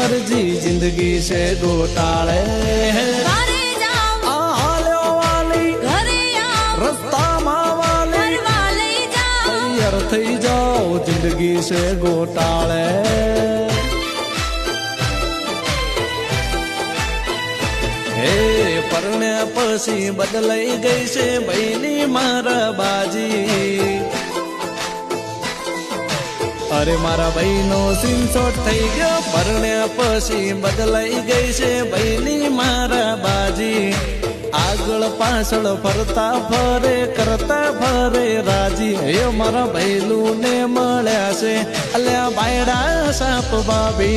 मर्जी जिंदगी से गोटाळे घरे जाओ आल्यो वाली घरे आओ रस्ता मावाली फरवा लई जाओ तैयार थई जाओ जिंदगी से गोटाळे हे परण्या पछी बदलाई गई से बहनी मारा बाजी अरे मारा बहनो सिंसोट थई गयो परण्या पछी बदलाई गई से बहनी मारा बाजी आगळ पाछळ फरता फरे करता फरे राजी हे मारा भैलू ने मळ्या से अल्या बायडा साप बाबी